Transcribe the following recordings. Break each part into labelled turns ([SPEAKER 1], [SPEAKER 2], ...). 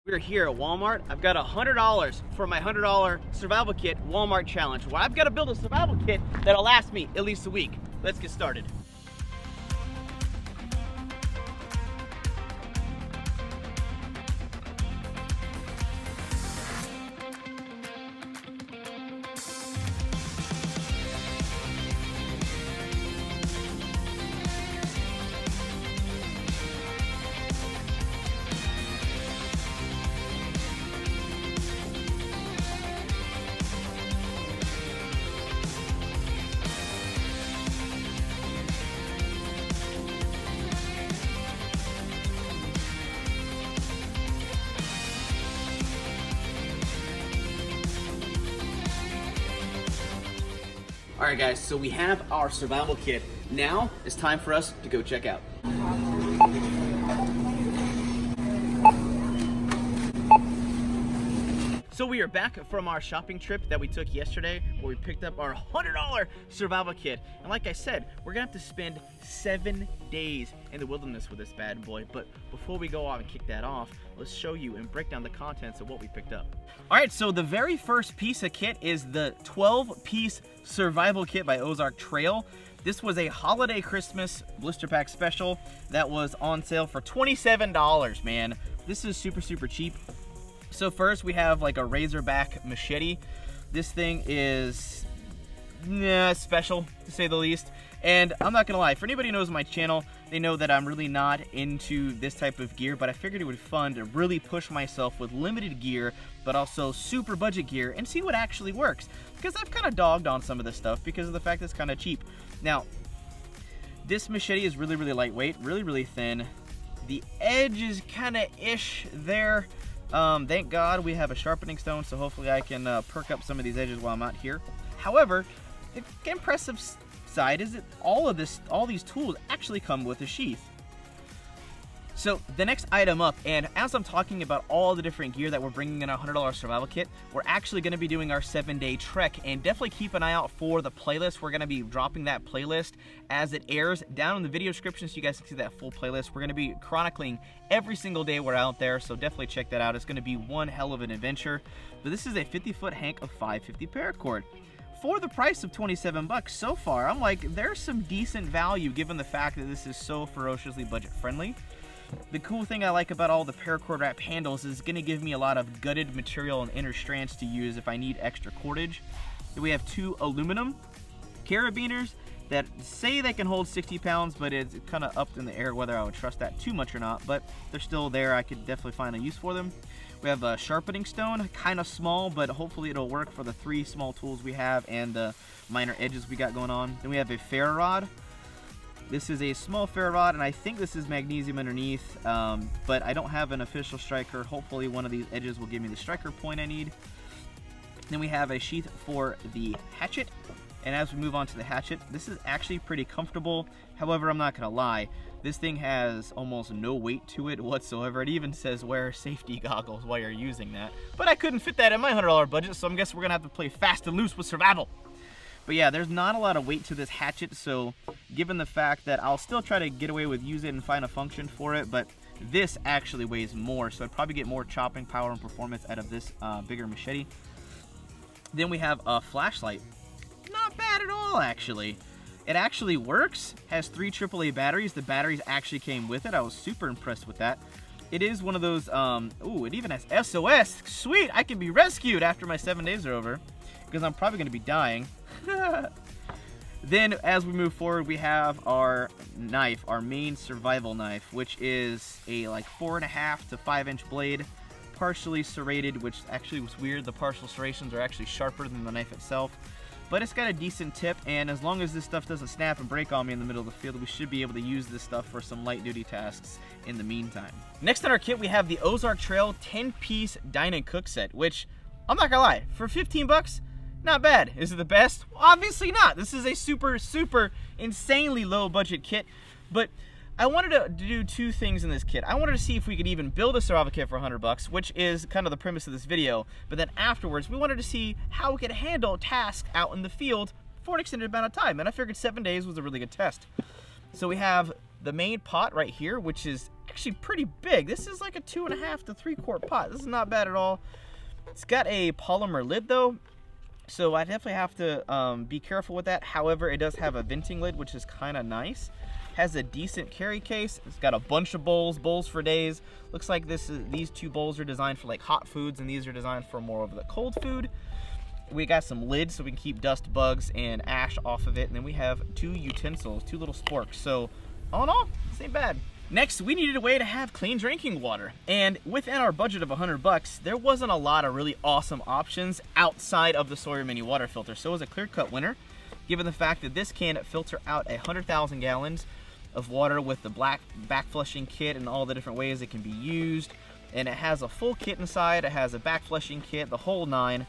[SPEAKER 1] We're here at Walmart. I've got $100 for my $100 survival kit Walmart challenge, where I've got to build a survival kit that'll last me at least a week. Let's get started. All right, guys, so we have our survival kit. Now it's time for us to go check out. So we are back from our shopping trip that we took yesterday, where we picked up our $100 survival kit. And like I said, we're gonna have to spend 7 days in the wilderness with this bad boy. But before we go on and kick that off, let's show you and break down the contents of what we picked up. All right, so the very first piece of kit is the 12-piece survival kit by Ozark Trail. This was a holiday Christmas blister pack special that was on sale for $27, man. This is super, super cheap. So first we have like a Razorback machete. This thing is special, to say the least. And I'm not gonna lie, for anybody who knows my channel, they know that I'm really not into this type of gear, but I figured it would be fun to really push myself with limited gear, but also super budget gear, and see what actually works. Because I've kind of dogged on some of this stuff because of the fact that it's kind of cheap. Now, this machete is really, really lightweight, really, really thin. The edge is kind of ish there. Thank God we have a sharpening stone, so hopefully I can perk up some of these edges while I'm out here. However, the impressive side is that all these tools actually come with a sheath. So the next item up, and as I'm talking about all the different gear that we're bringing in our $100 survival kit, we're actually going to be doing our 7-day trek, and definitely keep an eye out for the playlist. We're going to be dropping that playlist as it airs down in the video description, so you guys can see that full playlist. We're going to be chronicling every single day we're out there, so definitely check that out. It's going to be one hell of an adventure. But this is a 50-foot hank of 550 paracord. For the price of 27 bucks so far, I'm like, there's some decent value given the fact that this is so ferociously budget friendly. The cool thing I like about all the paracord wrap handles is going to give me a lot of gutted material and inner strands to use if I need extra cordage. Then we have 2 aluminum carabiners that say they can hold 60 pounds, but it's kind of up in the air whether I would trust that too much or not, but they're still there. I could definitely find a use for them. We have a sharpening stone, kind of small, but hopefully it'll work for the 3 small tools we have and the minor edges we got going on. Then we have a ferro rod. This is a small ferro rod, and I think this is magnesium underneath, but I don't have an official striker. Hopefully one of these edges will give me the striker point I need. Then we have a sheath for the hatchet, and as we move on to the hatchet, this is actually pretty comfortable. However, I'm not gonna lie, this thing has almost no weight to it whatsoever. It even says wear safety goggles while you're using that, but I couldn't fit that in my $100 budget, so I'm guessing we're gonna have to play fast and loose with survival. But yeah, there's not a lot of weight to this hatchet, so given the fact that I'll still try to get away with use it and find a function for it, but this actually weighs more, so I'd probably get more chopping power and performance out of this bigger machete. Then we have a flashlight. Not bad at all, actually. It actually works, has 3 AAA batteries. The batteries actually came with it. I was super impressed with that. It is one of those, ooh, it even has SOS. Sweet, I can be rescued after my 7 days are over, because I'm probably gonna be dying. Then as we move forward, we have our knife, our main survival knife, which is a like 4.5 to 5-inch blade, partially serrated, which actually was weird. The partial serrations are actually sharper than the knife itself, but it's got a decent tip, and as long as this stuff doesn't snap and break on me in the middle of the field, we should be able to use this stuff for some light duty tasks in the meantime. Next on our kit, we have the Ozark Trail 10-piece dine and cook set, which I'm not gonna lie, for 15 bucks, not bad. Is it the best? Obviously not. This is a super, super insanely low budget kit, but I wanted to do 2 things in this kit. I wanted to see if we could even build a survival kit for 100 bucks, which is kind of the premise of this video, but then afterwards we wanted to see how we could handle tasks out in the field for an extended amount of time, and I figured 7 days was a really good test. So we have the main pot right here, which is actually pretty big. This is like a 2.5 to 3 quart pot. This is not bad at all. It's got a polymer lid though, so I definitely have to be careful with that. However, it does have a venting lid, which is kind of nice. Has a decent carry case. It's got a bunch of bowls for days. Looks like these 2 bowls are designed for like hot foods, and these are designed for more of the cold food. We got some lids so we can keep dust, bugs, and ash off of it. And then we have 2 utensils, 2 little sporks. So all in all, this ain't bad. Next, we needed a way to have clean drinking water. And within our budget of $100, there wasn't a lot of really awesome options outside of the Sawyer Mini water filter. So it was a clear-cut winner, given the fact that this can filter out 100,000 gallons of water with the black back flushing kit and all the different ways it can be used. And it has a full kit inside. It has a back flushing kit, the whole 9.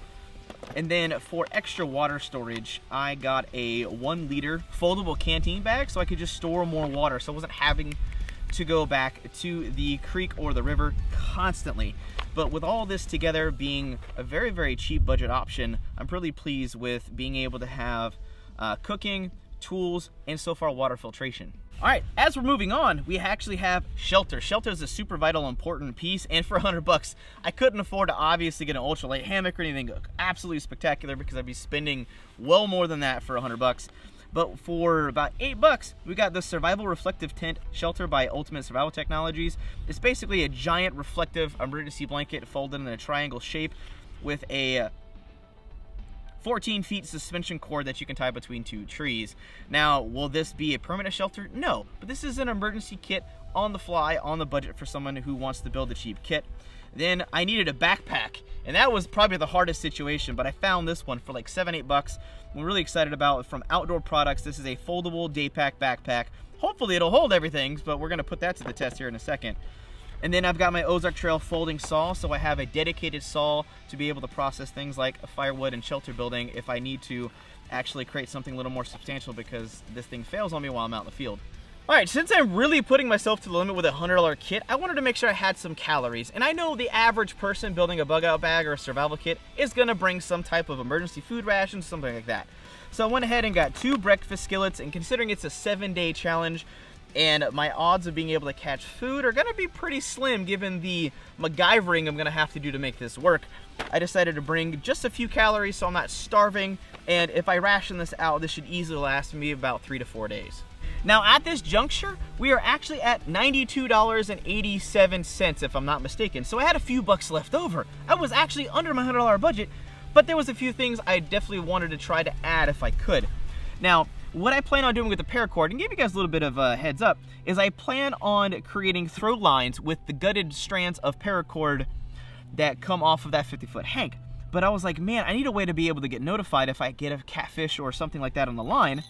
[SPEAKER 1] And then for extra water storage, I got a 1 liter foldable canteen bag so I could just store more water, so I wasn't having to go back to the creek or the river constantly. But with all this together being a very, very cheap budget option, I'm really pleased with being able to have cooking, tools, and so far water filtration. All right, as we're moving on, we actually have shelter. Shelter is a super vital, important piece, and for $100, I couldn't afford to obviously get an ultralight hammock or anything absolutely spectacular because I'd be spending well more than that for $100. But for about $8, we got the Survival Reflective Tent Shelter by Ultimate Survival Technologies. It's basically a giant reflective emergency blanket folded in a triangle shape with a 14 feet suspension cord that you can tie between 2 trees. Now, will this be a permanent shelter? No, but this is an emergency kit on the fly, on the budget for someone who wants to build a cheap kit. Then I needed a backpack, and that was probably the hardest situation, but I found this one for like $7-8. I'm really excited about it. From Outdoor Products. This is a foldable day pack backpack. Hopefully it'll hold everything, but we're gonna put that to the test here in a second. And then I've got my Ozark Trail folding saw, so I have a dedicated saw to be able to process things like firewood and shelter building if I need to actually create something a little more substantial because this thing fails on me while I'm out in the field. All right, since I'm really putting myself to the limit with a $100 kit, I wanted to make sure I had some calories. And I know the average person building a bug out bag or a survival kit is gonna bring some type of emergency food rations, something like that. So I went ahead and got 2 breakfast skillets, and considering it's a 7-day challenge, and my odds of being able to catch food are gonna be pretty slim given the MacGyvering I'm gonna have to do to make this work, I decided to bring just a few calories so I'm not starving, and if I ration this out, this should easily last me about 3 to 4 days. Now at this juncture, we are actually at $92.87 if I'm not mistaken, so I had a few bucks left over. I was actually under my $100 budget, but there was a few things I definitely wanted to try to add if I could. Now, what I plan on doing with the paracord, and give you guys a little bit of a heads up, is I plan on creating throw lines with the gutted strands of paracord that come off of that 50-foot hank. But I was like, man, I need a way to be able to get notified if I get a catfish or something like that on the line.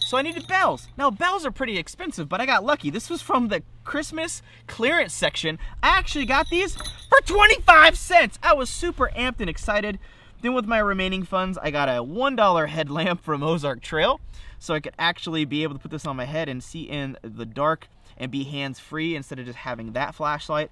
[SPEAKER 1] So I needed bells. Now, bells are pretty expensive, but I got lucky. This was from the Christmas clearance section. I actually got these for 25 cents. I was super amped and excited. Then with my remaining funds, I got a $1 headlamp from Ozark Trail, so I could actually be able to put this on my head and see in the dark and be hands-free instead of just having that flashlight.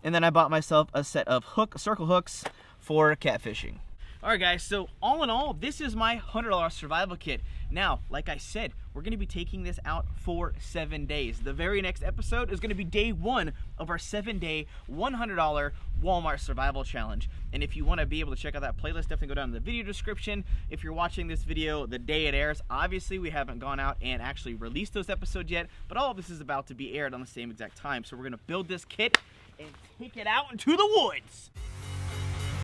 [SPEAKER 1] And then I bought myself a set of circle hooks for catfishing. All right, guys, so all in all, this is my $100 survival kit. Now, like I said, we're gonna be taking this out for 7 days. The very next episode is gonna be day 1 of our 7-day, $100 Walmart survival challenge. And if you wanna be able to check out that playlist, definitely go down to the video description. If you're watching this video the day it airs, obviously we haven't gone out and actually released those episodes yet, but all of this is about to be aired on the same exact time. So we're gonna build this kit and take it out into the woods.